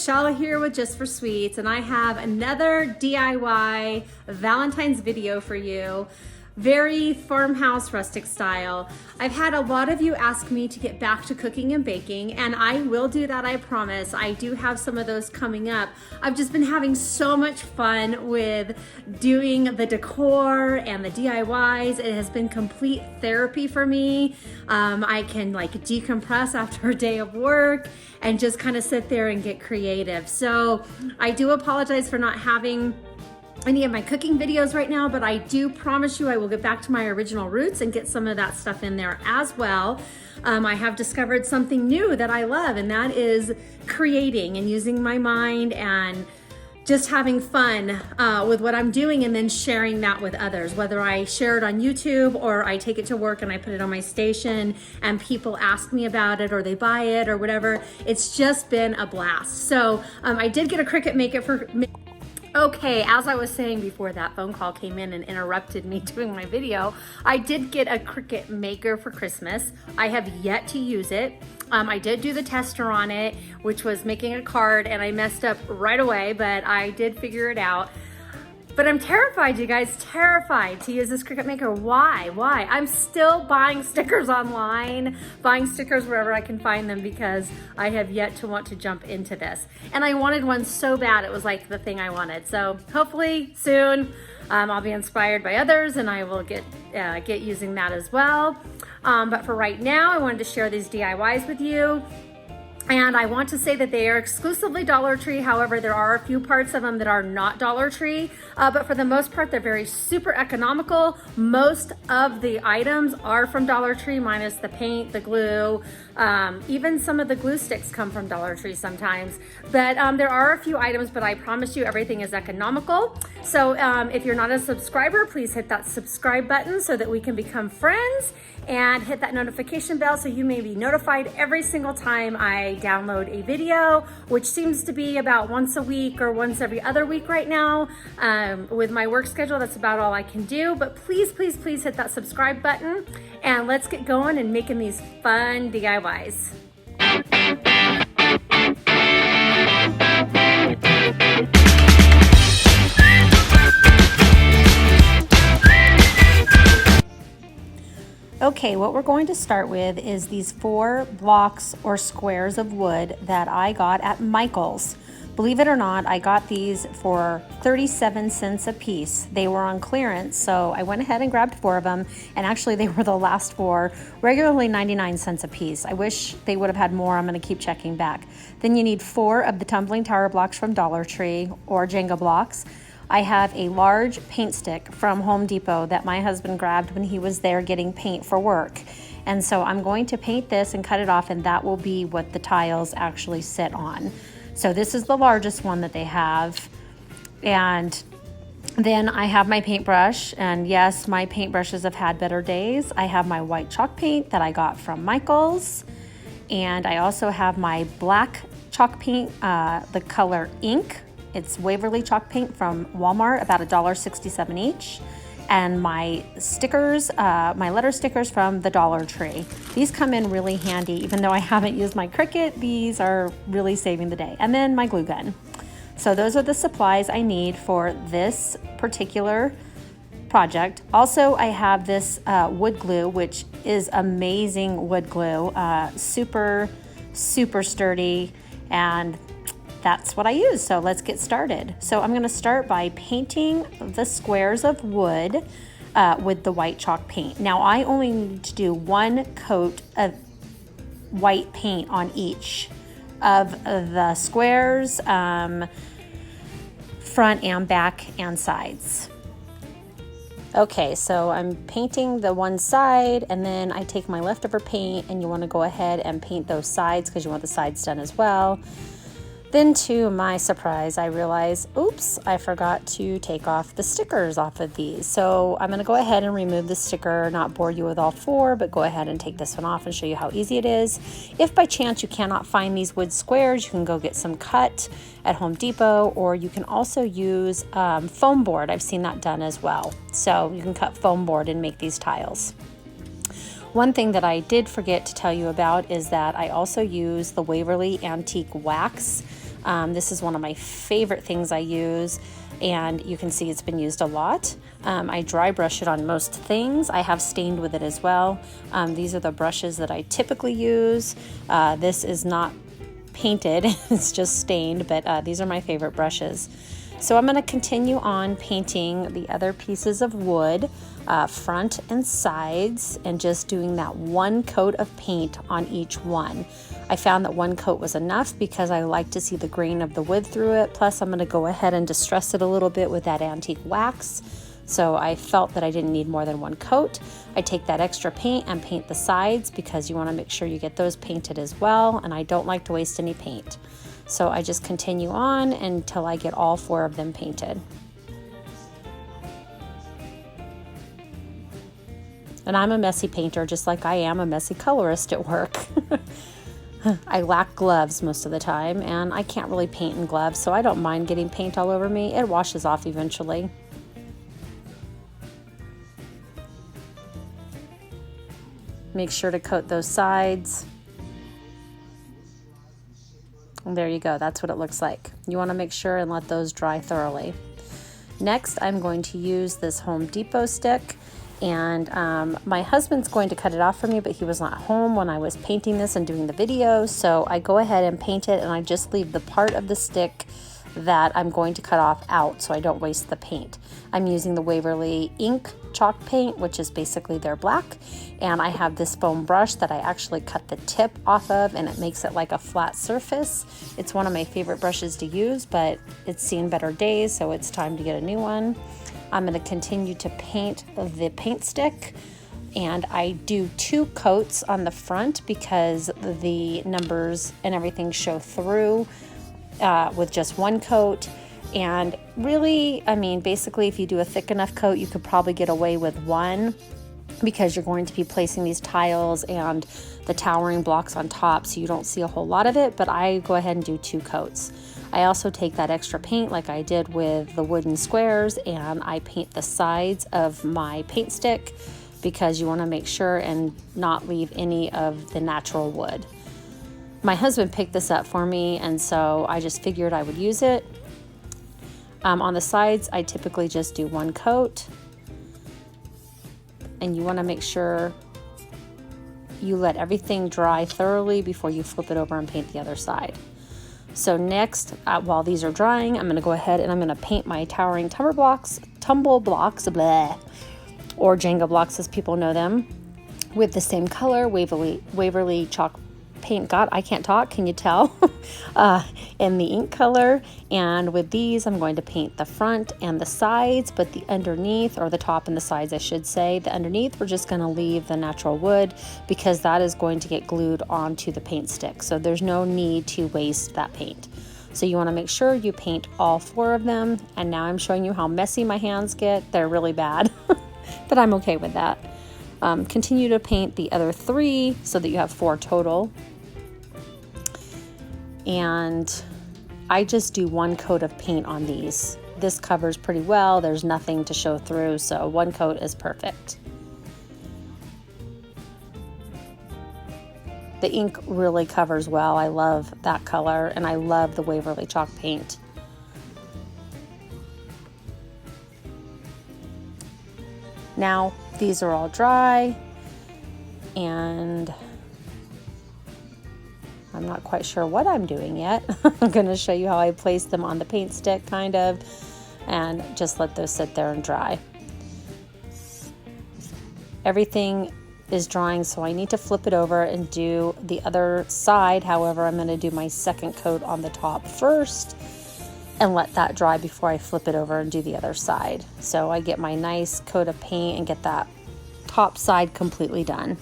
Michelle here with Just for Sweets, and I have another DIY Valentine's video for you. Very farmhouse rustic style. I've had a lot of you ask me to get back to cooking and baking, and I will do that, I promise. I do have some of those coming up. I've just been having so much fun with doing the decor and the DIYs. It has been complete therapy for me. I can like decompress after a day of work and just kind of sit there and get creative. So I do apologize for not having any of my cooking videos right now, but I do promise you I will get back to my original roots and get some of that stuff in there as well. I have discovered something new that I love, and that is creating and using my mind and just having fun with what I'm doing, and then sharing that with others, whether I share it on YouTube or I take it to work and I put it on my station and people ask me about it or they buy it or whatever. It's just been a blast. So I did get a Cricut Make It for... Okay, as I was saying before that phone call came in and interrupted me doing my video, I did get a Cricut Maker for Christmas. I have yet to use it. I did do the tester on it, which was making a card, and I messed up right away, but I did figure it out. But I'm terrified, you guys, terrified to use this Cricut Maker. Why? I'm still buying stickers online, buying stickers wherever I can find them, because I have yet to want to jump into this. And I wanted one so bad, it was like the thing I wanted. So hopefully soon I'll be inspired by others and I will get using that as well. But for right now, I wanted to share these DIYs with you. And I want to say that they are exclusively Dollar Tree. However, there are a few parts of them that are not Dollar Tree, but for the most part, they're very super economical. Most of the items are from Dollar Tree, minus the paint, the glue. Even some of the glue sticks come from Dollar Tree sometimes. But there are a few items, but I promise you everything is economical. So if you're not a subscriber, please hit that subscribe button so that we can become friends, and hit that notification bell so you may be notified every single time I download a video, which seems to be about once a week or once every other week right now. With my work schedule, that's about all I can do. But please, please, please hit that subscribe button, and let's get going and making these fun DIYs. Okay, what we're going to start with is these 4 blocks or squares of wood that I got at Micheals. Believe it or not, I got these for 37 cents a piece. They were on clearance, so I went ahead and grabbed 4 of them, and actually they were the last 4, regularly 99 cents a piece. I wish they would have had more. I'm going to keep checking back. Then you need 4 of the tumbling tower blocks from Dollar Tree or Jenga blocks. I have a large paint stick from Home Depot that my husband grabbed when he was there getting paint for work. And so I'm going to paint this and cut it off, and that will be what the tiles actually sit on. So this is the largest one that they have. And then I have my paintbrush, and yes, my paintbrushes have had better days. I have my white chalk paint that I got from Micheals. And I also have my black chalk paint, the color ink. It's Waverly chalk paint from Walmart, about $1.67 each. And my stickers, my letter stickers from the Dollar Tree. These come in really handy. Even though I haven't used my Cricut, these are really saving the day. And then my glue gun. So those are the supplies I need for this particular project. Also, I have this wood glue, which is amazing wood glue. Super, super sturdy, and that's what I use. So let's get started. So I'm going to start by painting the squares of wood with the white chalk paint. Now I only need to do 1 coat of white paint on each of the squares, front and back and sides. Okay, so I'm painting the one side, and then I take my leftover paint, and you want to go ahead and paint those sides because you want the sides done as well. Then to my surprise, I realize, oops, I forgot to take off the stickers off of these. So I'm gonna go ahead and remove the sticker, not bore you with all 4, but go ahead and take this one off and show you how easy it is. If by chance you cannot find these wood squares, you can go get some cut at Home Depot, or you can also use foam board. I've seen that done as well. So you can cut foam board and make these tiles. One thing that I did forget to tell you about is that I also use the Waverly Antique Wax. This is one of my favorite things I use, and you can see it's been used a lot. I dry brush it on most things. I have stained with it as well. These are the brushes that I typically use. This is not painted, it's just stained, but these are my favorite brushes. So I'm going to continue on painting the other pieces of wood, front and sides, and just doing that one coat of paint on each one. I found that one coat was enough because I like to see the grain of the wood through it. Plus I'm going to go ahead and distress it a little bit with that antique wax. So I felt that I didn't need more than one coat. I take that extra paint and paint the sides because you want to make sure you get those painted as well, and I don't like to waste any paint. So I just continue on until I get all 4 of them painted. And I'm a messy painter, just like I am a messy colorist at work. I lack gloves most of the time, and I can't really paint in gloves, so I don't mind getting paint all over me. It washes off eventually. Make sure to coat those sides. And there you go, that's what it looks like. You want to make sure and let those dry thoroughly. Next, I'm going to use this Home Depot stick, and my husband's going to cut it off for me, but he was not home when I was painting this and doing the video, so I go ahead and paint it, and I just leave the part of the stick that I'm going to cut off out so I don't waste the paint. I'm using the Waverly ink chalk paint, which is basically their black, and I have this foam brush that I actually cut the tip off of, and it makes it like a flat surface. It's one of my favorite brushes to use, but it's seen better days, so it's time to get a new one. I'm going to continue to paint the paint stick, and I do 2 coats on the front because the numbers and everything show through with just 1 coat. And really, I mean, basically if you do a thick enough coat, you could probably get away with 1 because you're going to be placing these tiles and the towering blocks on top, so you don't see a whole lot of it, but I go ahead and do 2 coats. I also take that extra paint like I did with the wooden squares, and I paint the sides of my paint stick because you want to make sure and not leave any of the natural wood. My husband picked this up for me, and so I just figured I would use it. On the sides, I typically just do 1 coat, and you want to make sure you let everything dry thoroughly before you flip it over and paint the other side. So next, while these are drying, I'm going to go ahead and I'm going to paint my towering tumble blocks, blah, or Jenga blocks as people know them, with the same color, Waverly chalk paint. God, I can't talk, can you tell? In the ink color. And with these, I'm going to paint the front and the sides, but the underneath, or the top and the sides I should say, the underneath we're just going to leave the natural wood because that is going to get glued onto the paint stick, so there's no need to waste that paint. So you want to make sure you paint all 4 of them, and now I'm showing you how messy my hands get. They're really bad, but I'm okay with that. Continue to paint the other 3 so that you have 4 total. And I just do 1 coat of paint on these. This covers pretty well. There's nothing to show through, so 1 coat is perfect. The ink really covers well. I love that color, and I love the Waverly chalk paint. Now, these are all dry, and I'm not quite sure what I'm doing yet. I'm going to show you how I place them on the paint stick, kind of, and just let those sit there and dry. Everything is drying, so I need to flip it over and do the other side. However, I'm going to do my 2nd coat on the top first and let that dry before I flip it over and do the other side. So I get my nice coat of paint and get that top side completely done.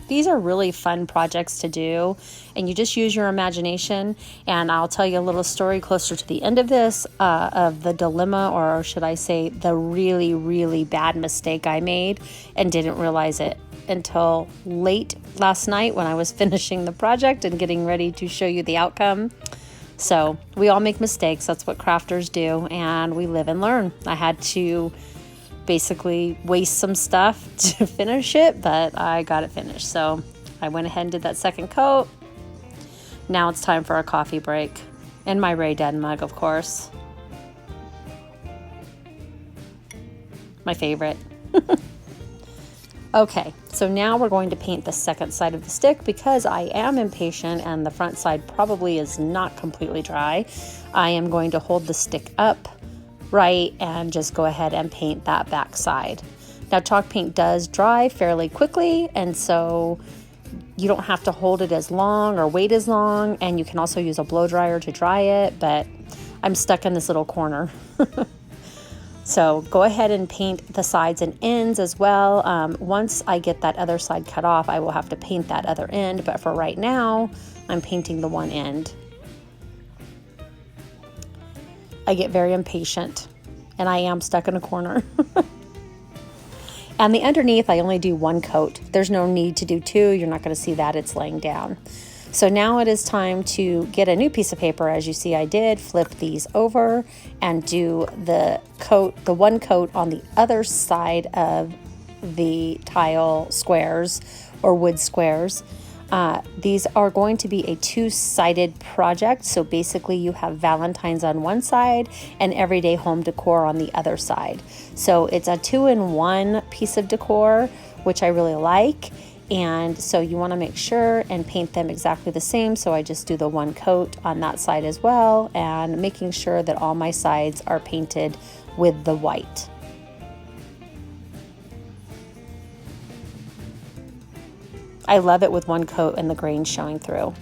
These are really fun projects to do, and you just use your imagination. And I'll tell you a little story closer to the end of this of the dilemma, or should I say the really, really bad mistake I made and didn't realize it until late last night when I was finishing the project and getting ready to show you the outcome. So we all make mistakes. That's what crafters do, and we live and learn. I had to basically waste some stuff to finish it, but I got it finished. So I went ahead and did that 2nd coat, Now it's time for a coffee break. And my Ray Den mug, of course. My favorite. Okay, so now we're going to paint the second side of the stick because I am impatient and the front side probably is not completely dry. I am going to hold the stick up right and just go ahead and paint that back side. Now chalk paint does dry fairly quickly, and so you don't have to hold it as long or wait as long, and you can also use a blow dryer to dry it, but I'm stuck in this little corner. So go ahead and paint the sides and ends as well. Once I get that other side cut off, I will have to paint that other end, but for right now, I'm painting the one end. I get very impatient, and I am stuck in a corner. And the underneath, I only do one coat. There's no need to do two. You're not going to see that. It's laying down. So now it is time to get a new piece of paper. As you see, I did flip these over and do the coat, the one coat on the other side of the tile squares or wood squares. These are going to be a two-sided project. So basically you have Valentines on one side and everyday home decor on the other side. So it's a 2-in-1 piece of decor, which I really like. And so you want to make sure and paint them exactly the same. So I just do the one coat on that side as well, and making sure that all my sides are painted with the white. I love it with one coat and the grain showing through.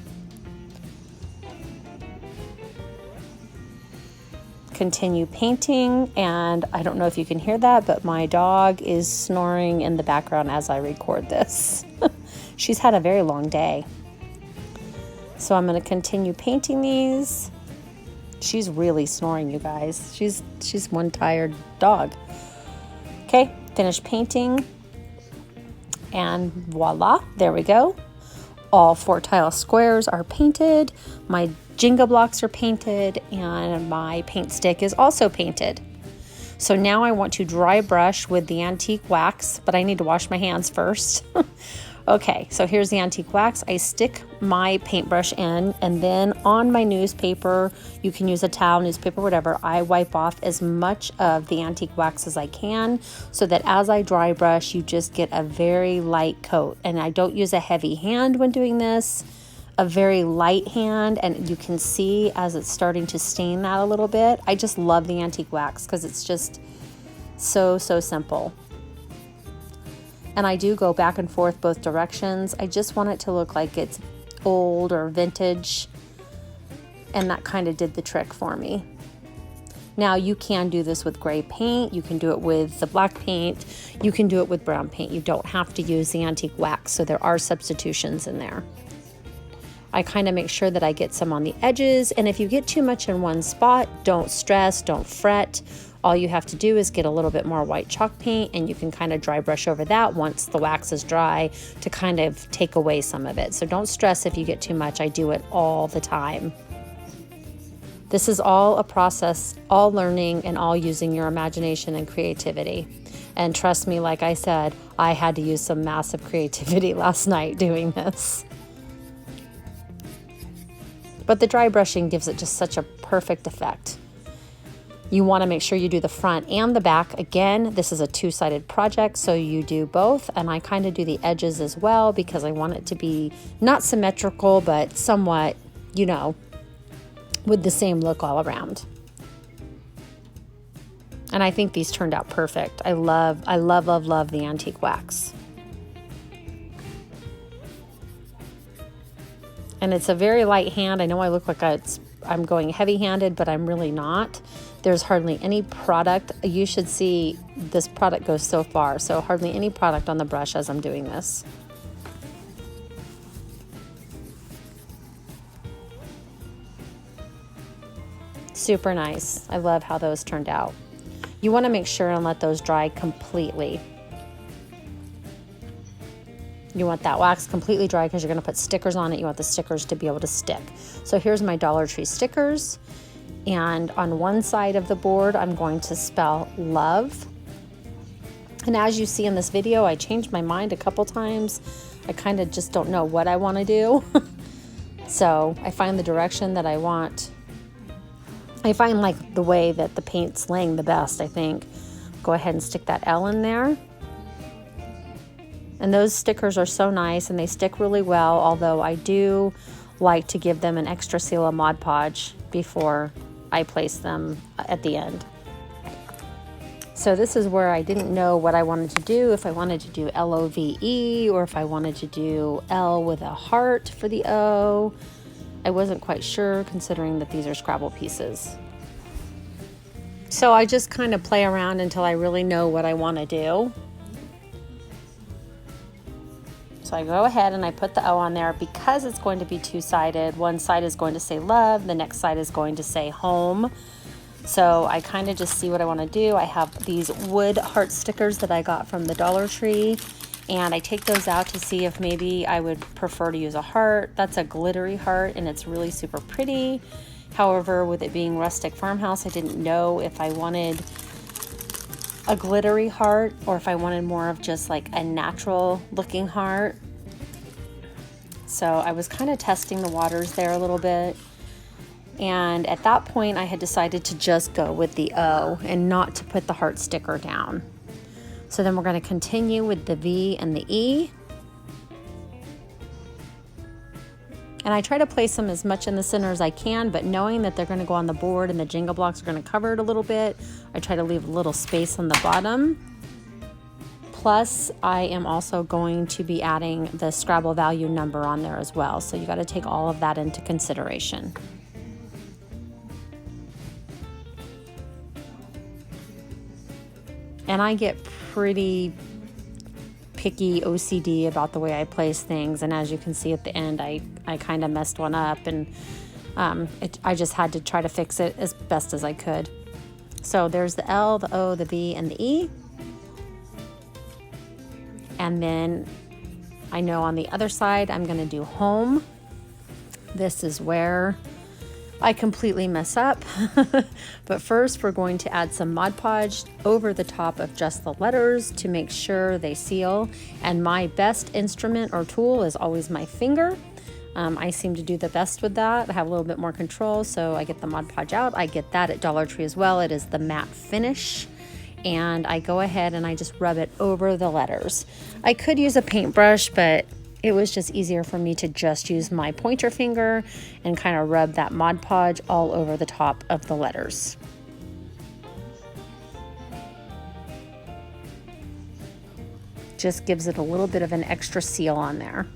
Continue painting, and I don't know if you can hear that, but my dog is snoring in the background as I record this. She's had a very long day. So I'm going to continue painting these. She's really snoring, you guys. She's one tired dog. Okay, finish painting. And voila, there we go. All 4 tile squares are painted. My Jenga blocks are painted, and my paint stick is also painted. So now I want to dry brush with the antique wax, but I need to wash my hands first. Okay, so here's the antique wax. I stick my paintbrush in, and then on my newspaper, you can use a towel, newspaper, whatever, I wipe off as much of the antique wax as I can, so that as I dry brush, you just get a very light coat. And I don't use a heavy hand when doing this, a very light hand, and you can see as it's starting to stain that a little bit. I just love the antique wax because it's just so simple. And I do go back and forth both directions. I just want it to look like it's old or vintage, and that kind of did the trick for me. Now you can do this with gray paint, you can do it with the black paint, you can do it with brown paint. You don't have to use the antique wax, so there are substitutions in there. I kind of make sure that I get some on the edges, and if you get too much in one spot, don't stress, don't fret. All you have to do is get a little bit more white chalk paint, and you can kind of dry brush over that once the wax is dry to kind of take away some of it. So don't stress if you get too much. I do it all the time. This is all a process, all learning, and all using your imagination and creativity. And trust me, like I said, I had to use some massive creativity last night doing this. But the dry brushing gives it just such a perfect effect. You want to make sure you do the front and the back. Again, this is a two-sided project, so you do both, and I kind of do the edges as well because I want it to be not symmetrical, but somewhat, you know, with the same look all around. And I think these turned out perfect. I love the antique wax. And it's a very light hand. I know I look like I'm going heavy-handed, but I'm really not. There's hardly any product. You should see this product goes so far. So hardly any product on the brush as I'm doing this. Super nice. I love how those turned out. You want to make sure and let those dry completely. You want that wax completely dry because you're going to put stickers on it. You want the stickers to be able to stick. So here's my Dollar Tree stickers. And on one side of the board, I'm going to spell love. And as you see in this video, I changed my mind a couple times. I kind of just don't know what I want to do. So I find the direction that I want. I find like the way that the paint's laying the best, I think. Go ahead and stick that L in there. And those stickers are so nice and they stick really well, although I do like to give them an extra seal of Mod Podge before I place them at the end. So this is where I didn't know what I wanted to do, if I wanted to do LOVE or if I wanted to do L with a heart for the O. I wasn't quite sure, considering that these are Scrabble pieces. So I just kind of play around until I really know what I want to do. So I go ahead and I put the O on there because it's going to be two-sided. One side is going to say love, the next side is going to say home. So I kind of just see what I want to do. I have these wood heart stickers that I got from the Dollar Tree, and I take those out to see if maybe I would prefer to use a heart. That's a glittery heart and it's really super pretty. However, with it being rustic farmhouse, I didn't know if I wanted a glittery heart or if I wanted more of just like a natural looking heart. So I was kind of testing the waters there a little bit. And at that point, I had decided to just go with the O and not to put the heart sticker down. So then we're going to continue with the V and the E. And I try to place them as much in the center as I can, but knowing that they're going to go on the board and the Jenga blocks are going to cover it a little bit, I try to leave a little space on the bottom. Plus, I am also going to be adding the Scrabble value number on there as well. So you got to take all of that into consideration. And I get pretty picky OCD about the way I place things, and as you can see at the end, I kind of messed one up, and I just had to try to fix it as best as I could. So there's the L, the O, the V, and the E. And then I know on the other side I'm going to do home. This is where I completely mess up. But first we're going to add some Mod Podge over the top of just the letters to make sure they seal. And my best instrument or tool is always my finger. I seem to do the best with that. I have a little bit more control, so I get the Mod Podge out. I get that at Dollar Tree as well. It is the matte finish. And I go ahead and I just rub it over the letters. I could use a paintbrush, but it was just easier for me to just use my pointer finger and kind of rub that Mod Podge all over the top of the letters. Just gives it a little bit of an extra seal on there.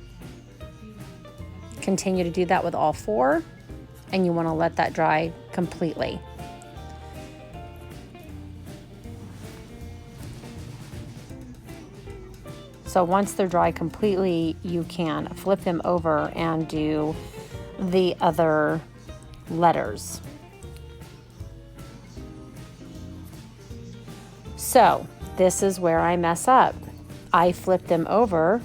Continue to do that with all four, and you want to let that dry completely. So once they're dry completely, you can flip them over and do the other letters. So this is where I mess up. I flip them over,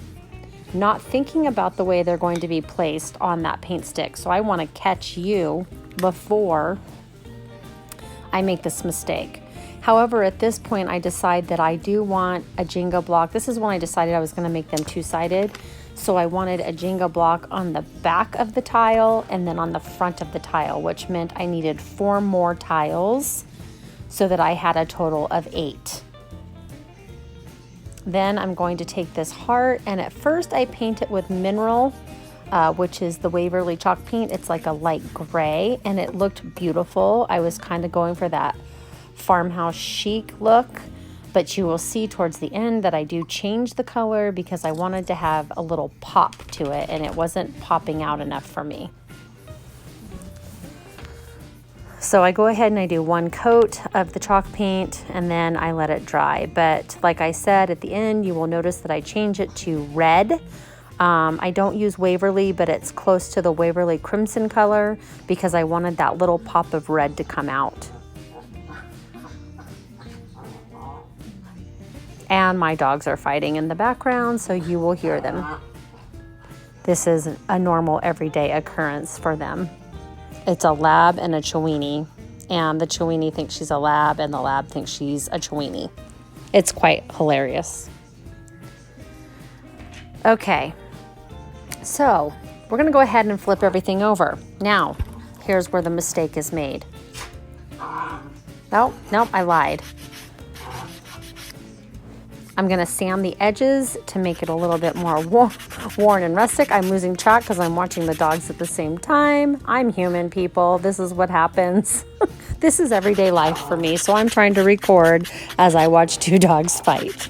not thinking about the way they're going to be placed on that paint stick. So I want to catch you before I make this mistake. However, at this point, I decide that I do want a Jenga block. This is when I decided I was going to make them two-sided. So I wanted a Jenga block on the back of the tile and then on the front of the tile, which meant I needed 4 more tiles so that I had a total of 8. Then I'm going to take this heart, and at first I paint it with mineral, which is the Waverly chalk paint. It's like a light gray, and it looked beautiful. I was kind of going for that farmhouse chic look, but you will see towards the end that I do change the color because I wanted to have a little pop to it, and it wasn't popping out enough for me. So I go ahead and I do 1 coat of the chalk paint, and then I let it dry. But like I said, at the end you will notice that I change it to red. I don't use Waverly, but it's close to the Waverly crimson color because I wanted that little pop of red to come out. And my dogs are fighting in the background, so you will hear them. This is a normal everyday occurrence for them. It's a lab and a Chiweenie, and the Chiweenie thinks she's a lab and the lab thinks she's a Chiweenie. It's quite hilarious. Okay, so we're gonna go ahead and flip everything over. Now, here's where the mistake is made. Nope, I lied. I'm gonna sand the edges to make it a little bit more worn and rustic. I'm losing track because I'm watching the dogs at the same time. I'm human, people. This is what happens. This is everyday life for me, so I'm trying to record as I watch two dogs fight.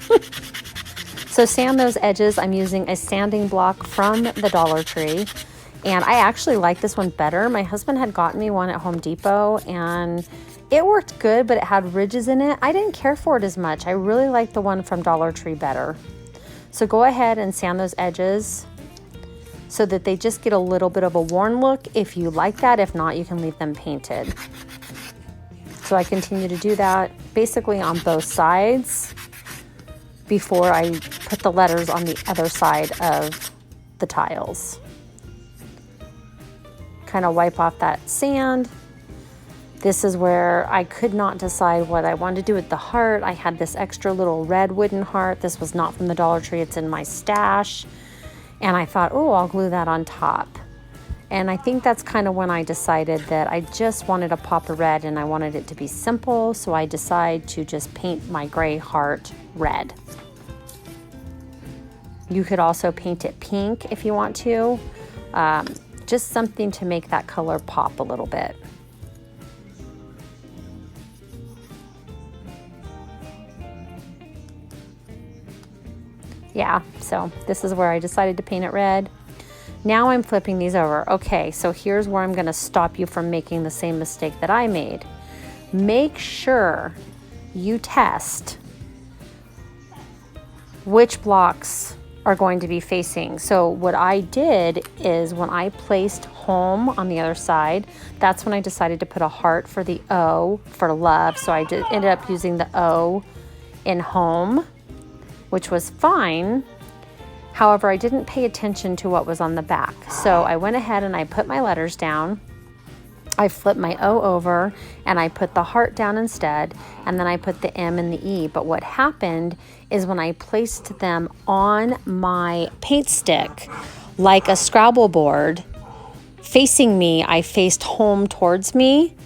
So sand those edges. I'm using a sanding block from the Dollar Tree, and I actually like this one better. My husband had gotten me one at Home Depot, and it worked good, but it had ridges in it. I didn't care for it as much. I really like the one from Dollar Tree better. So go ahead and sand those edges so that they just get a little bit of a worn look if you like that. If not, you can leave them painted. So I continue to do that basically on both sides before I put the letters on the other side of the tiles. Kind of wipe off that sand. This is where I could not decide what I wanted to do with the heart. I had this extra little red wooden heart. This was not from the Dollar Tree. It's in my stash. And I thought, oh, I'll glue that on top. And I think that's kind of when I decided that I just wanted a pop of red and I wanted it to be simple. So I decided to just paint my gray heart red. You could also paint it pink if you want to. Just something to make that color pop a little bit. Yeah, so this is where I decided to paint it red. Now I'm flipping these over. Okay, so here's where I'm gonna stop you from making the same mistake that I made. Make sure you test which blocks are going to be facing. So what I did is when I placed home on the other side, that's when I decided to put a heart for the O for love. So I ended up using the O in home, which was fine. However, I didn't pay attention to what was on the back. So I went ahead and I put my letters down. I flipped my O over and I put the heart down instead, and then I put the M and the E. But what happened is when I placed them on my paint stick, like a Scrabble board, facing me, I faced home towards me.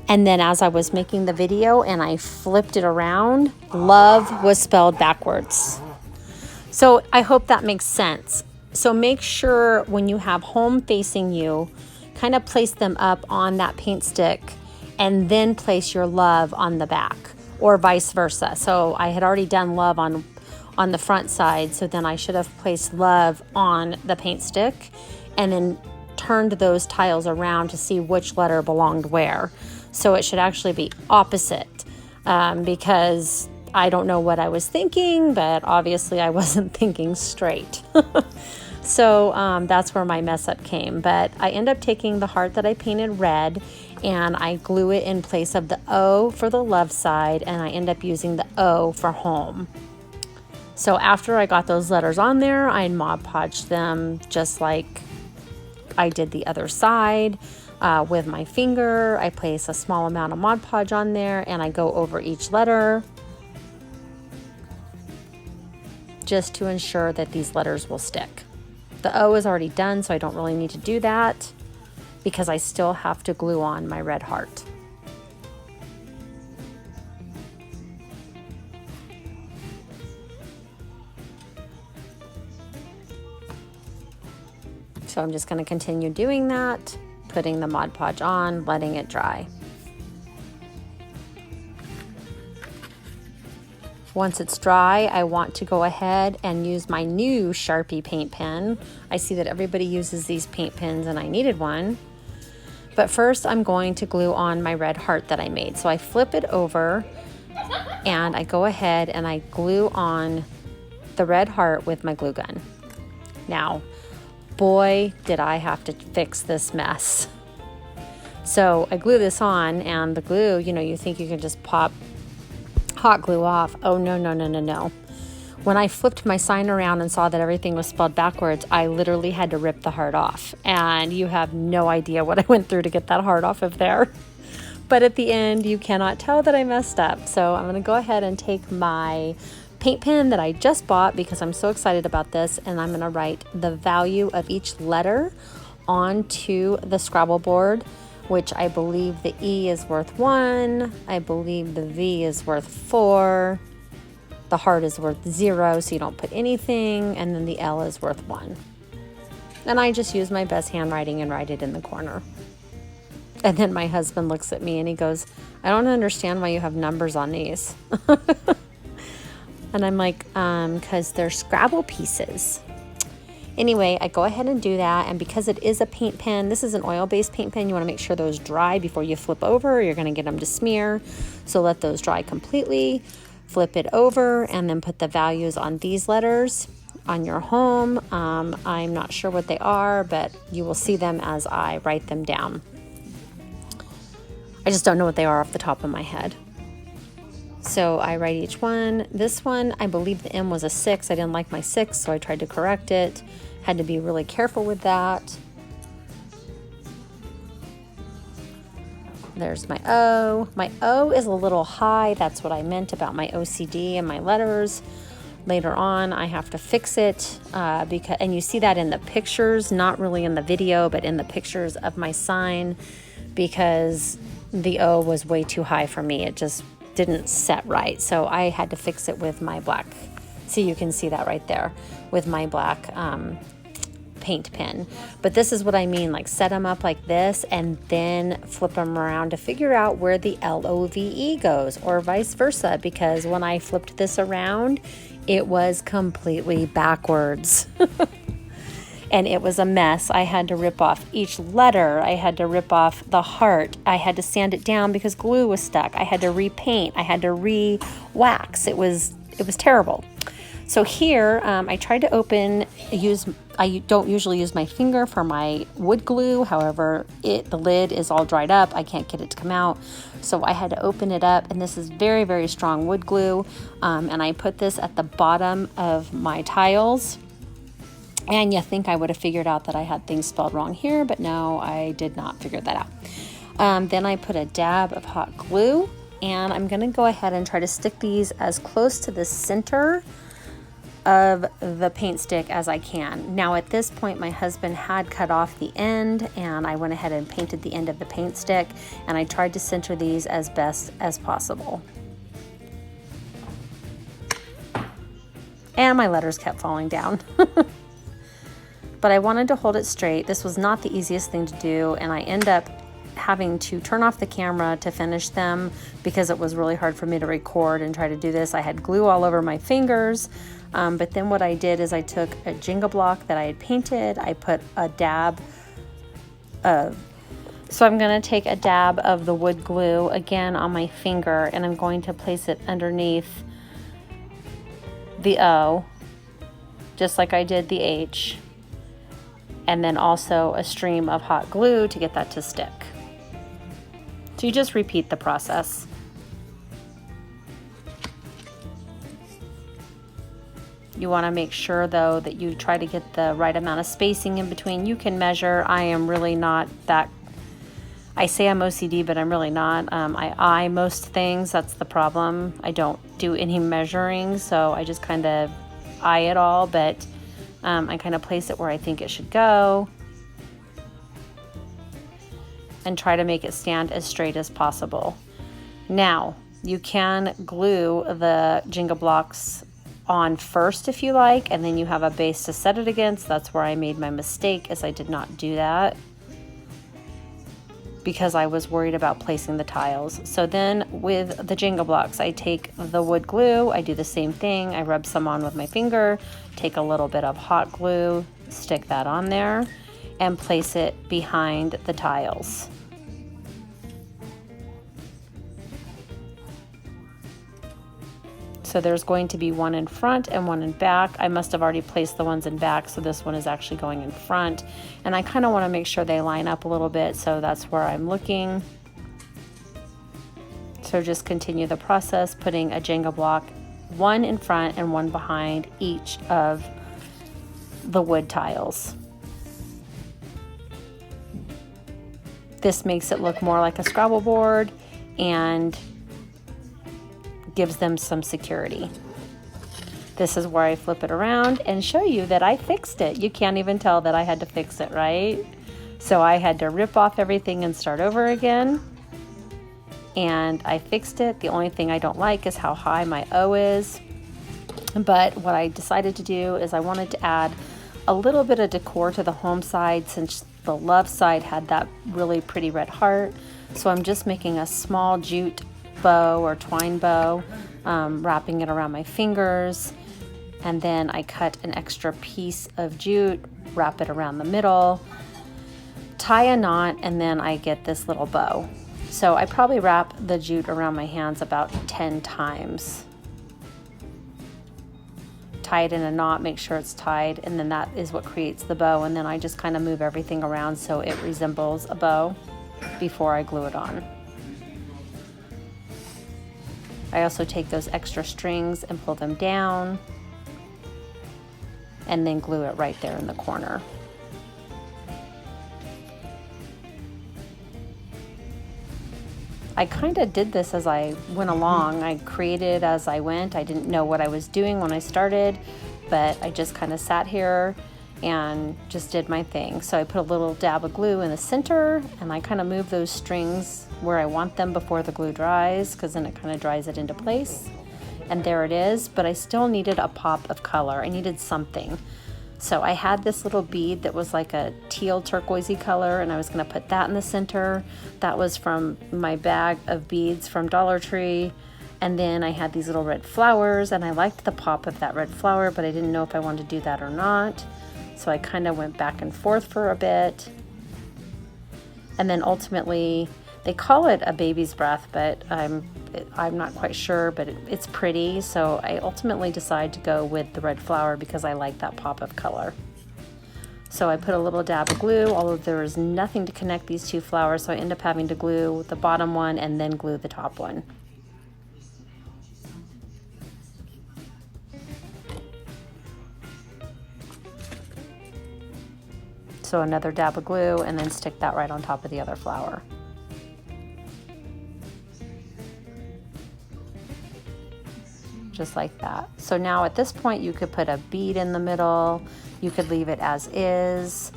And then as I was making the video and I flipped it around, love was spelled backwards. So I hope that makes sense. So make sure when you have home facing you, kind of place them up on that paint stick and then place your love on the back, or vice versa. So I had already done love on the front side, so then I should have placed love on the paint stick and then turned those tiles around to see which letter belonged where. So it should actually be opposite, because I don't know what I was thinking, but obviously I wasn't thinking straight. So that's where my mess up came. But I end up taking the heart that I painted red and I glue it in place of the O for the love side, and I end up using the O for home. So after I got those letters on there, I Mod Podged them just like I did the other side. With my finger, I place a small amount of Mod Podge on there and I go over each letter just to ensure that these letters will stick. The O is already done, so I don't really need to do that because I still have to glue on my red heart. So I'm just going to continue doing that, putting the Mod Podge on, letting it dry. Once it's dry, I want to go ahead and use my new Sharpie paint pen. I see that everybody uses these paint pens and I needed one. But first I'm going to glue on my red heart that I made. So I flip it over and I go ahead and I glue on the red heart with my glue gun. Now, boy, did I have to fix this mess. So I glue this on, and the glue, you think you can just pop hot glue off. Oh, no, no, no, no, no. When I flipped my sign around and saw that everything was spelled backwards, I literally had to rip the heart off. And you have no idea what I went through to get that heart off of there. But at the end, you cannot tell that I messed up. So I'm going to go ahead and take my paint pen that I just bought because I'm so excited about this, and I'm going to write the value of each letter onto the Scrabble board, which I believe the E is worth 1. I believe the V is worth 4. The heart is worth 0, so you don't put anything. And then the L is worth 1. And I just use my best handwriting and write it in the corner. And then my husband looks at me and he goes, I don't understand why you have numbers on these. And I'm like, because they're Scrabble pieces. Anyway, I go ahead and do that. And because it is a paint pen, this is an oil-based paint pen. You want to make sure those dry before you flip over. You're going to get them to smear. So let those dry completely. Flip it over and then put the values on these letters on your home. I'm not sure what they are, but you will see them as I write them down. I just don't know what they are off the top of my head. So I write each one. This one, I believe the M was a 6. I didn't like my 6, so I tried to correct it. Had to be really careful with that. There's my O. My O is a little high. That's what I meant about my OCD and my letters. Later on, I have to fix it because, and you see that in the pictures, not really in the video, but in the pictures of my sign, because the O was way too high for me. It just didn't set right. So I had to fix it with my black. See, you can see that right there with my black paint pen. But this is what I mean, like set them up like this and then flip them around to figure out where the LOVE goes, or vice versa, because when I flipped this around, it was completely backwards. And it was a mess. I had to rip off each letter. I had to rip off the heart. I had to sand it down because glue was stuck. I had to repaint. I had to re-wax. It was terrible. So here, I tried to I don't usually use my finger for my wood glue. However, the lid is all dried up. I can't get it to come out. So I had to open it up, and this is very, very strong wood glue. And I put this at the bottom of my tiles. And you think I would have figured out that I had things spelled wrong here, but no, I did not figure that out. Then I put a dab of hot glue, and I'm gonna go ahead and try to stick these as close to the center of the paint stick as I can. Now at this point, my husband had cut off the end, and I went ahead and painted the end of the paint stick, and I tried to center these as best as possible. And my letters kept falling down. But I wanted to hold it straight. This was not the easiest thing to do, and I end up having to turn off the camera to finish them because it was really hard for me to record and try to do this. I had glue all over my fingers, but then what I did is I took a Jenga block that I had painted. I put a dab of, so I'm gonna take a dab of the wood glue again on my finger, and I'm going to place it underneath the O, just like I did the H. And then also a stream of hot glue to get that to stick. So you just repeat the process. You want to make sure though that you try to get the right amount of spacing in between. You can measure. I am really not that, I say I'm OCD, but I'm really not. I eye most things, that's the problem. I don't do any measuring, so I just kind of eye it all, but I kind of place it where I think it should go and try to make it stand as straight as possible. Now, you can glue the Jenga blocks on first if you like, and then you have a base to set it against. That's where I made my mistake, as I did not do that because I was worried about placing the tiles. So then with the Jenga blocks, I take the wood glue, I do the same thing. I rub some on with my finger, take a little bit of hot glue, stick that on there, and place it behind the tiles. So there's going to be one in front and one in back. I must have already placed the ones in back, so this one is actually going in front. And I kind of want to make sure they line up a little bit, so that's where I'm looking. So just continue the process, putting a Jenga block, one in front and one behind each of the wood tiles. This makes it look more like a Scrabble board and gives them some security. This is where I flip it around and show you that I fixed it. You can't even tell that I had to fix it, right? So I had to rip off everything and start over again. And I fixed it. The only thing I don't like is how high my O is. But what I decided to do is I wanted to add a little bit of decor to the home side, since the love side had that really pretty red heart. So I'm just making a small jute bow or twine bow, wrapping it around my fingers. And then I cut an extra piece of jute, wrap it around the middle, tie a knot, and then I get this little bow. So I probably wrap the jute around my hands about 10 times. Tie it in a knot, make sure it's tied, and then that is what creates the bow. And then I just kind of move everything around so it resembles a bow before I glue it on. I also take those extra strings and pull them down and then glue it right there in the corner. I kind of did this as I went along. I created as I went. I didn't know what I was doing when I started, but I just kind of sat here and just did my thing. So I put a little dab of glue in the center, and I kind of move those strings where I want them before the glue dries, because then it kind of dries it into place. And there it is, but I still needed a pop of color. I needed something. So I had this little bead that was like a teal turquoisey color, and I was gonna put that in the center. That was from my bag of beads from Dollar Tree. And then I had these little red flowers, and I liked the pop of that red flower, but I didn't know if I wanted to do that or not. So I kind of went back and forth for a bit. And then ultimately, they call it a baby's breath, but I'm not quite sure, but it's pretty. So I ultimately decided to go with the red flower because I like that pop of color. So I put a little dab of glue, although there was nothing to connect these two flowers, so I end up having to glue the bottom one and then glue the top one. So another dab of glue, and then stick that right on top of the other flower. Just like that. So now at this point you could put a bead in the middle, you could leave it as is,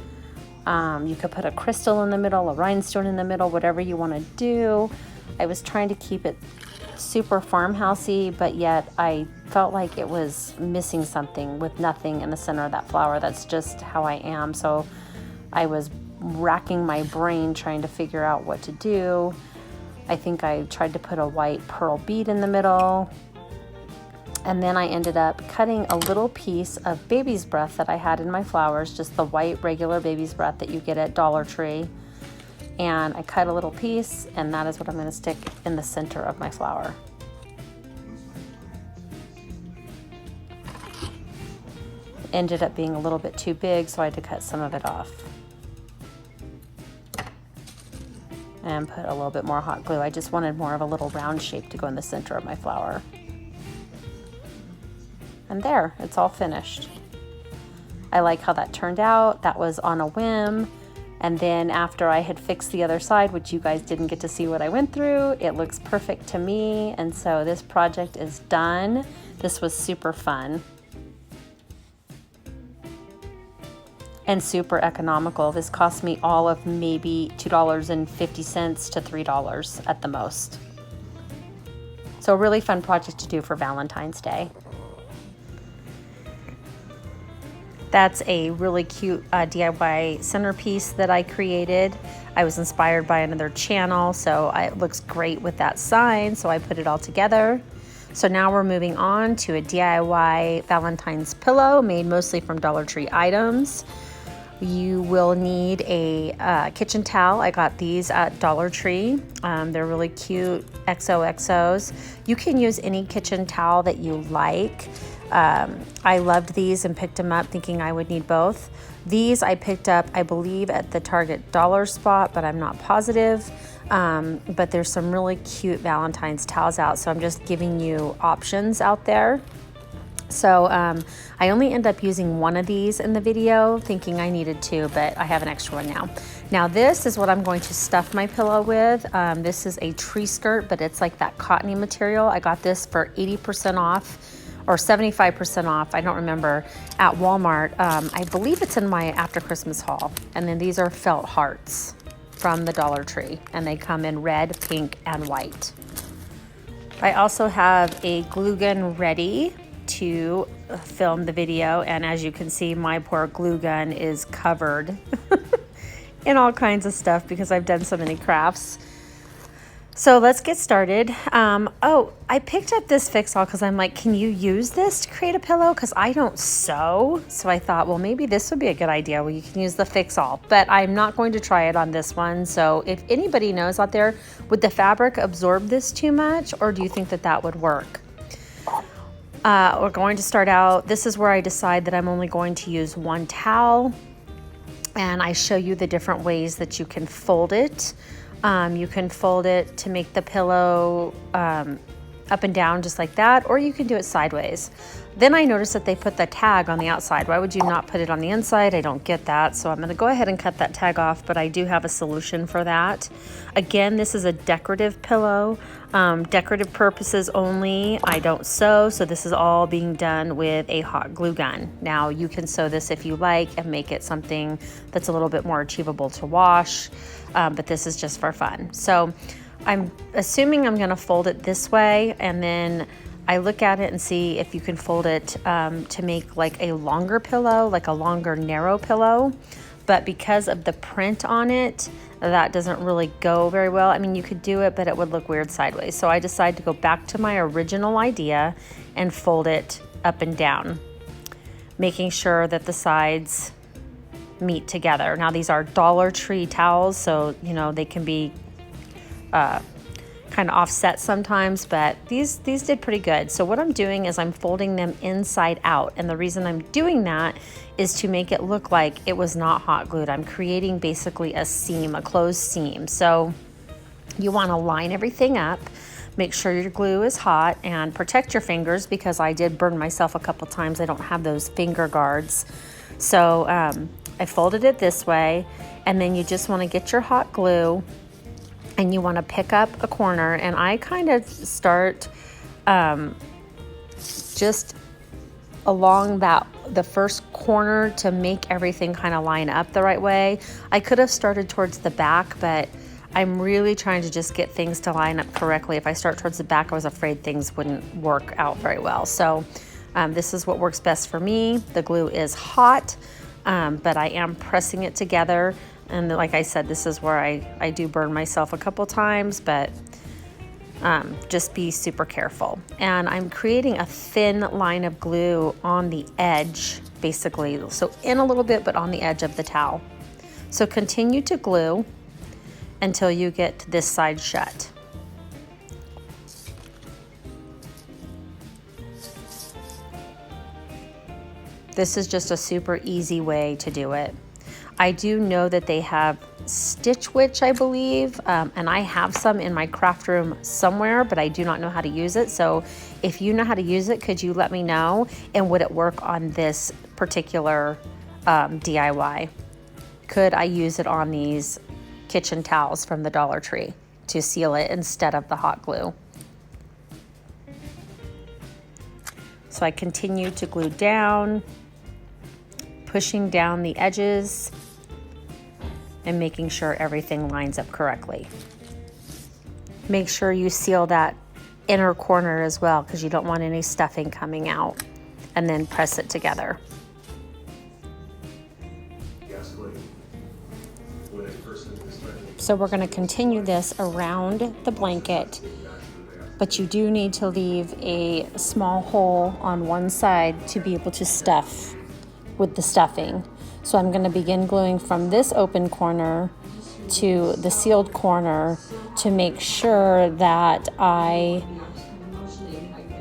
you could put a crystal in the middle, a rhinestone in the middle, whatever you want to do. I was trying to keep it super farmhousey, but yet I felt like it was missing something with nothing in the center of that flower. That's just how I am. So I was racking my brain trying to figure out what to do. I think I tried to put a white pearl bead in the middle. And then I ended up cutting a little piece of baby's breath that I had in my flowers, just the white regular baby's breath that you get at Dollar Tree. And I cut a little piece, and that is what I'm going to stick in the center of my flower. Ended up being a little bit too big, so I had to cut some of it off. And put a little bit more hot glue. I just wanted more of a little round shape to go in the center of my flower. And there, it's all finished. I like how that turned out. That was on a whim. And then after I had fixed the other side, which you guys didn't get to see what I went through, it looks perfect to me. And so this project is done. This was super fun. And super economical. This cost me all of maybe $2.50 to $3 at the most. So a really fun project to do for Valentine's Day. That's a really cute DIY centerpiece that I created. I was inspired by another channel, so it looks great with that sign, so I put it all together. So now we're moving on to a DIY Valentine's pillow made mostly from Dollar Tree items. You will need a kitchen towel. I got these at Dollar Tree. They're really cute XOXOs. You can use any kitchen towel that you like. I loved these and picked them up thinking I would need both. These I picked up, I believe, at the Target dollar spot, but I'm not positive. But there's some really cute Valentine's towels out, so I'm just giving you options out there. So I only end up using one of these in the video, thinking I needed two, but I have an extra one now. Now this is what I'm going to stuff my pillow with. This is a tree skirt, but it's like that cottony material. I got this for 80% off or 75% off, I don't remember, at Walmart. I believe it's in my after Christmas haul. And then these are felt hearts from the Dollar Tree, and they come in red, pink, and white. I also have a glue gun ready to film the video, and as you can see, my poor glue gun is covered in all kinds of stuff because I've done so many crafts. So let's get started. Oh, I picked up this fix-all because I'm like, can you use this to create a pillow? Because I don't sew. So I thought, well, maybe this would be a good idea. Well, you can use the fix-all, but I'm not going to try it on this one. So if anybody knows out there, would the fabric absorb this too much, or do you think that that would work? We're going to start out. This is where I decide that I'm only going to use one towel, and I show you the different ways that you can fold it. You can fold it to make the pillow up and down just like that, or you can do it sideways. Then I noticed that they put the tag on the outside. Why would you not put it on the inside? I don't get that. So I'm going to go ahead and cut that tag off, but I do have a solution for that. Again, this is a decorative pillow, decorative purposes only. I don't sew, so this is all being done with a hot glue gun. Now you can sew this if you like and make it something that's a little bit more achievable to wash, but this is just for fun. So I'm assuming I'm going to fold it this way, and then I look at it and see if you can fold it to make like a longer pillow, like a longer narrow pillow. But because of the print on it, that doesn't really go very well. I mean, you could do it, but it would look weird sideways. So I decided to go back to my original idea and fold it up and down, making sure that the sides meet together. Now these are Dollar Tree towels, so you know they can be kind of offset sometimes, but these did pretty good. So what I'm doing is I'm folding them inside out, and the reason I'm doing that is to make it look like it was not hot glued. I'm creating basically a seam, a closed seam. So you want to line everything up, make sure your glue is hot, and protect your fingers because I did burn myself a couple times. I don't have those finger guards. So I folded it this way, and then you just want to get your hot glue and you want to pick up a corner, and I kind of start just along the first corner to make everything kind of line up the right way. I could have started towards the back, but I'm really trying to just get things to line up correctly. If I start towards the back, I was afraid things wouldn't work out very well. So this is what works best for me. The glue is hot, but I am pressing it together. And like I said, this is where I do burn myself a couple times, but just be super careful. And I'm creating a thin line of glue on the edge, basically. So in a little bit, but on the edge of the towel. So continue to glue until you get this side shut. This is just a super easy way to do it. I do know that they have Stitch Witch, I believe, and I have some in my craft room somewhere, but I do not know how to use it. So if you know how to use it, could you let me know? And would it work on this particular DIY? Could I use it on these kitchen towels from the Dollar Tree to seal it instead of the hot glue? So I continue to glue down, pushing down the edges and making sure everything lines up correctly. Make sure you seal that inner corner as well, because you don't want any stuffing coming out, and then press it together. So we're going to continue this around the blanket, but you do need to leave a small hole on one side to be able to stuff with the stuffing. So I'm going to begin gluing from this open corner to the sealed corner to make sure that I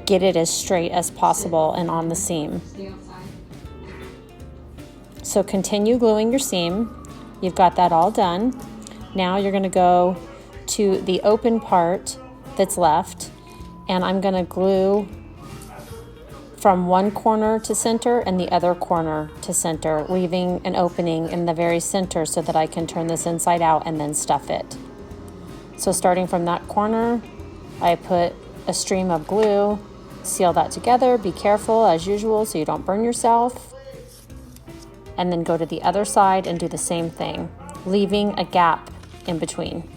get it as straight as possible and on the seam. So continue gluing your seam. You've got that all done. Now you're going to go to the open part that's left, and I'm going to glue from one corner to center and the other corner to center, leaving an opening in the very center so that I can turn this inside out and then stuff it. So starting from that corner, I put a stream of glue, Seal that together. Be careful as usual so you don't burn yourself. And then go to the other side and do the same thing, leaving a gap in between.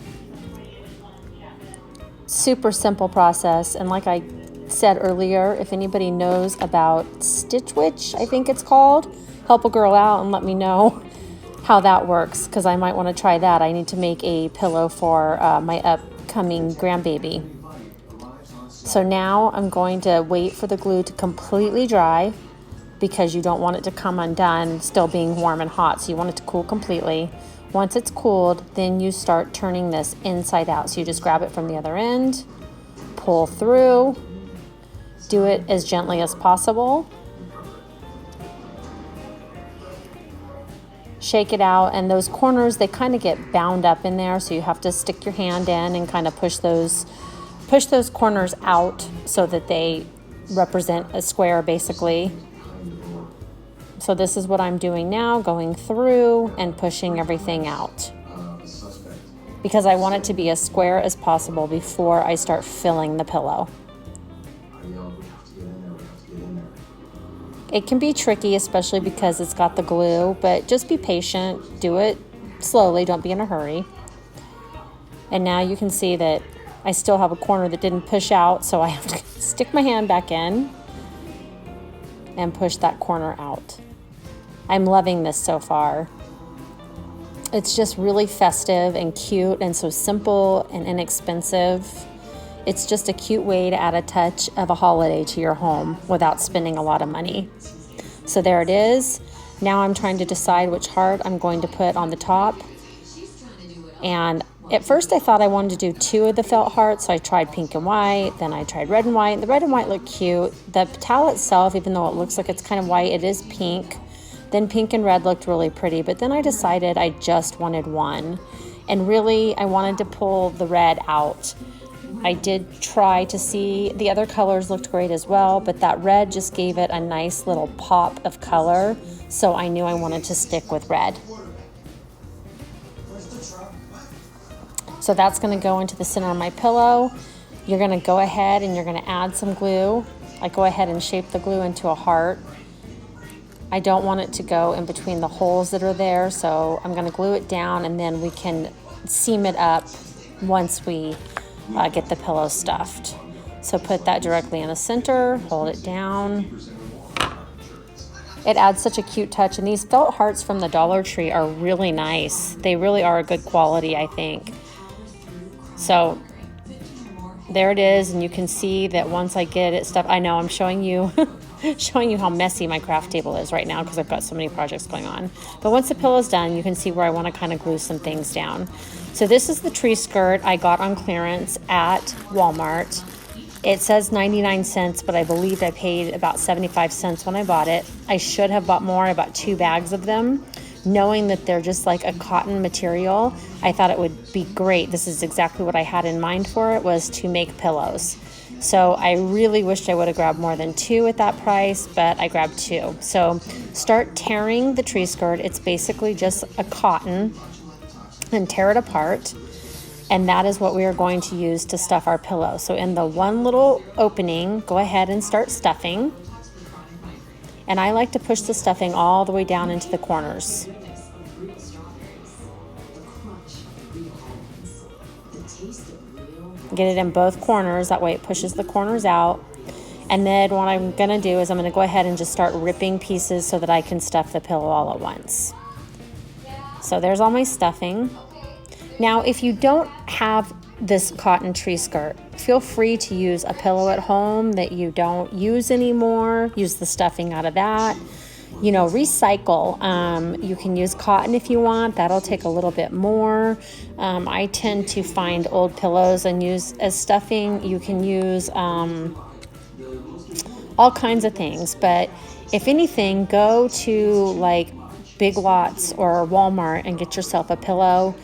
Super simple process. And like I said earlier, if anybody knows about Stitch Witch, I think it's called, help a girl out and let me know how that works, because I might want to try that. I need to make a pillow for my upcoming grandbaby. So now I'm going to wait for the glue to completely dry, because you don't want it to come undone still being warm and hot. So you want it to cool completely. Once it's cooled, then you start turning this inside out. So you just grab it from the other end, pull through, do it as gently as possible. Shake it out, and those corners, they kind of get bound up in there, so you have to stick your hand in and kind of push those corners out so that they represent a square basically. So this is what I'm doing now, going through and pushing everything out, because I want it to be as square as possible before I start filling the pillow. It can be tricky, especially because it's got the glue, but just be patient. Do it slowly. Don't be in a hurry. And now you can see that I still have a corner that didn't push out, so I have to stick my hand back in and push that corner out. I'm loving this so far. It's just really festive and cute and so simple and inexpensive. It's just a cute way to add a touch of a holiday to your home without spending a lot of money. So there it is. Now I'm trying to decide which heart I'm going to put on the top. And at first I thought I wanted to do 2 of the felt hearts, so I tried pink and white, then I tried red and white. The red and white look cute. The towel itself, even though it looks like it's kind of white, it is pink. Then pink and red looked really pretty, but then I decided I just wanted 1. And really, I wanted to pull the red out. I did try to see, the other colors looked great as well, but that red just gave it a nice little pop of color, so I knew I wanted to stick with red. So that's going to go into the center of my pillow. You're going to go ahead and you're going to add some glue. I go ahead and shape the glue into a heart. I don't want it to go in between the holes that are there, so I'm going to glue it down, and then we can seam it up once we get the pillow stuffed. So put that directly in the center, hold it down. It adds such a cute touch, and these felt hearts from the Dollar Tree are really nice. They really are a good quality, I think. So there it is, and you can see that once I get it stuffed, I know I'm showing you showing you how messy my craft table is right now because I've got so many projects going on. But once the pillow's done, you can see where I want to kind of glue some things down. So this is the tree skirt I got on clearance at Walmart. It says 99 cents, but I believe I paid about 75 cents when I bought it. I should have bought more. I bought 2 bags of them. Knowing that they're just like a cotton material, I thought it would be great. This is exactly what I had in mind for it, was to make pillows. So I really wished I would have grabbed more than 2 at that price, but I grabbed 2. So start tearing the tree skirt. It's basically just a cotton, and tear it apart. And that is what we are going to use to stuff our pillow. So in the one little opening, go ahead and start stuffing. And I like to push the stuffing all the way down into the corners. Get it in both corners, that way it pushes the corners out. And then what I'm gonna do is I'm gonna go ahead and just start ripping pieces so that I can stuff the pillow all at once. So there's all my stuffing. Now, if you don't have this cotton tree skirt, feel free to use a pillow at home that you don't use anymore. Use the stuffing out of that. You know, recycle. You can use cotton if you want. That'll take a little bit more. I tend to find old pillows and use as stuffing. You can use all kinds of things. But if anything, go to like Big Lots or Walmart and get yourself a pillow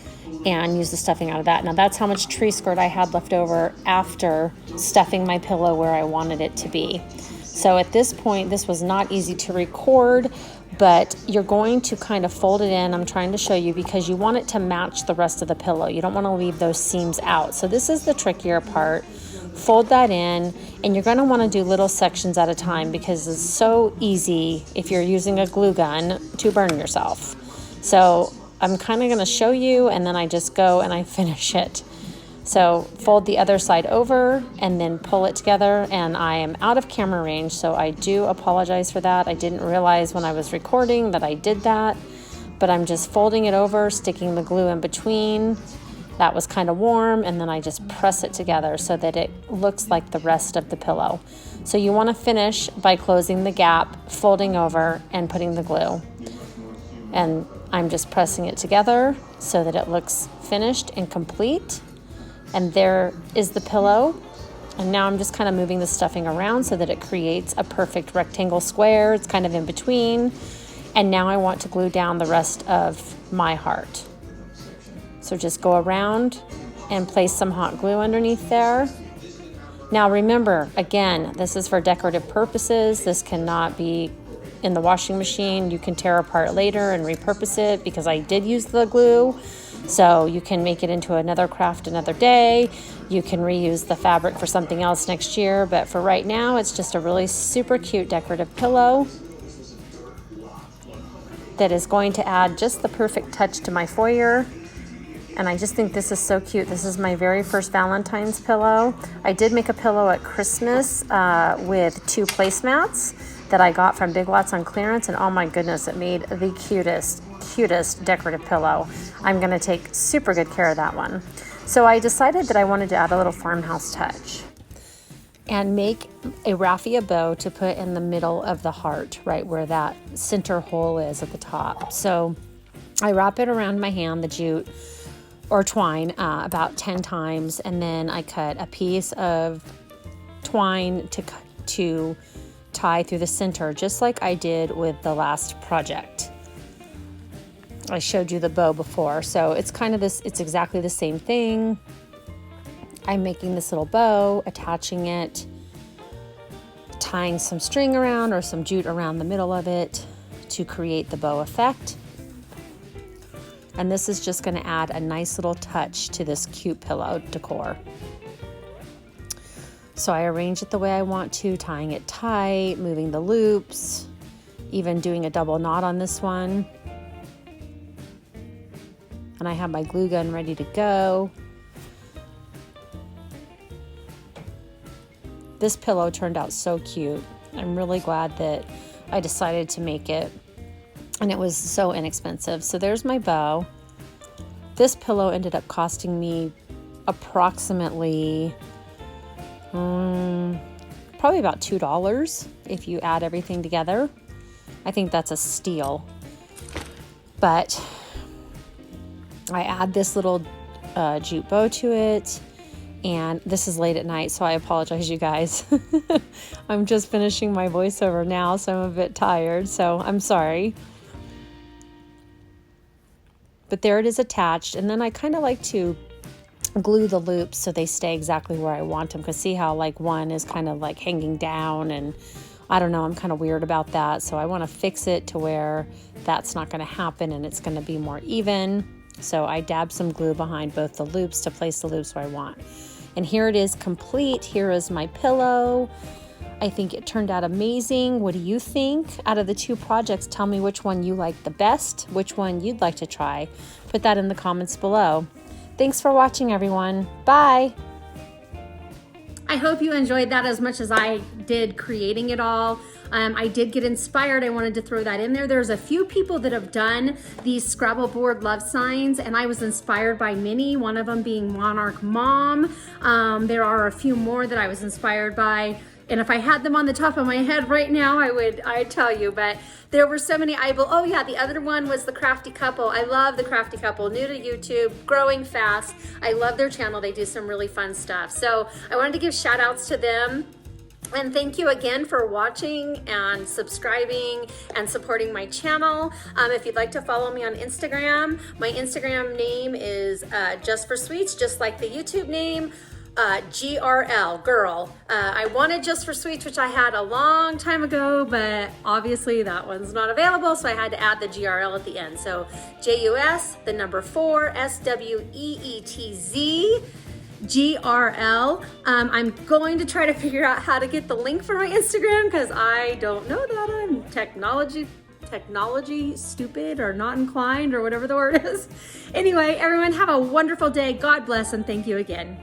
and use the stuffing out of that. Now that's how much tree skirt I had left over after stuffing my pillow where I wanted it to be. So at this point, this was not easy to record, but you're going to kind of fold it in. I'm trying to show you because you want it to match the rest of the pillow. You don't want to leave those seams out. So this is the trickier part. fold that in, and you're going to want to do little sections at a time because it's so easy if you're using a glue gun to burn yourself. So I'm kind of going to show you, and then I just go and I finish it. So fold the other side over and then pull it together, and I am out of camera range, so I do apologize for that. I didn't realize when I was recording that I did that, but I'm just folding it over, sticking the glue in between. That was kind of warm, and then I just press it together so that it looks like the rest of the pillow. So you want to finish by closing the gap, folding over, and putting the glue. And I'm just pressing it together so that it looks finished and complete. And there is the pillow. And now I'm just kind of moving the stuffing around so that it creates a perfect rectangle square. It's kind of in between. And now I want to glue down the rest of my heart. So just go around and place some hot glue underneath there. Now remember, again, this is for decorative purposes. This cannot be in the washing machine. You can tear apart later and repurpose it because I did use the glue. So you can make it into another craft another day. You can reuse the fabric for something else next year. But for right now, it's just a really super cute decorative pillow that is going to add just the perfect touch to my foyer. And I just think this is so cute. This is my very first Valentine's pillow. I did make a pillow at Christmas with 2 placemats that I got from Big Lots on clearance. And oh my goodness, it made the cutest decorative pillow. I'm gonna take super good care of that one. So I decided that I wanted to add a little farmhouse touch and make a raffia bow to put in the middle of the heart, right where that center hole is at the top. So I wrap it around my hand, the jute or twine, about 10 times, and then I cut a piece of twine to tie through the center, just like I did with the last project. I showed you the bow before, so it's kind of this, it's exactly the same thing. I'm making this little bow, attaching it, tying some string around or some jute around the middle of it to create the bow effect. And this is just going to add a nice little touch to this cute pillow decor. So I arrange it the way I want to, tying it tight, moving the loops, even doing a double knot on this one. And I have my glue gun ready to go. This pillow turned out so cute. I'm really glad that I decided to make it. And it was so inexpensive. So there's my bow. This pillow ended up costing me approximately, probably about $2 if you add everything together. I think that's a steal. But I add this little jute bow to it. And this is late at night, so I apologize, you guys. I'm just finishing my voiceover now, so I'm a bit tired. So I'm sorry. But there it is attached, and then I kind of like to glue the loops so they stay exactly where I want them, because see how like one is kind of like hanging down, and I don't know, I'm kind of weird about that, so I want to fix it to where that's not going to happen and it's going to be more even. So I dab some glue behind both the loops to place the loops where I want. And here it is complete. Here is my pillow. I think it turned out amazing. What do you think? Out of the 2 projects, tell me which one you like the best, which one you'd like to try. Put that in the comments below. Thanks for watching, everyone. Bye. I hope you enjoyed that as much as I did creating it all. I did get inspired. I wanted to throw that in there. There's a few people that have done these Scrabble board love signs, and I was inspired by many, one of them being Monarch Mom. There are a few more that I was inspired by. And if I had them on the top of my head right now, I'd tell you, but there were so many. Oh yeah, the other one was the Crafty Couple. I love the Crafty Couple, new to YouTube, growing fast. I love their channel. They do some really fun stuff. So I wanted to give shout outs to them. And thank you again for watching and subscribing and supporting my channel. If you'd like to follow me on Instagram, my Instagram name is Just for Sweets, just like the YouTube name. GRL, girl. I wanted Just for Sweets, which I had a long time ago, but obviously that one's not available, so I had to add the GRL at the end. So JUS, the number 4, SWEETZ. GRL. I'm going to try to figure out how to get the link for my Instagram because I don't know that. I'm technology stupid or not inclined or whatever the word is. Anyway, everyone have a wonderful day. God bless and thank you again.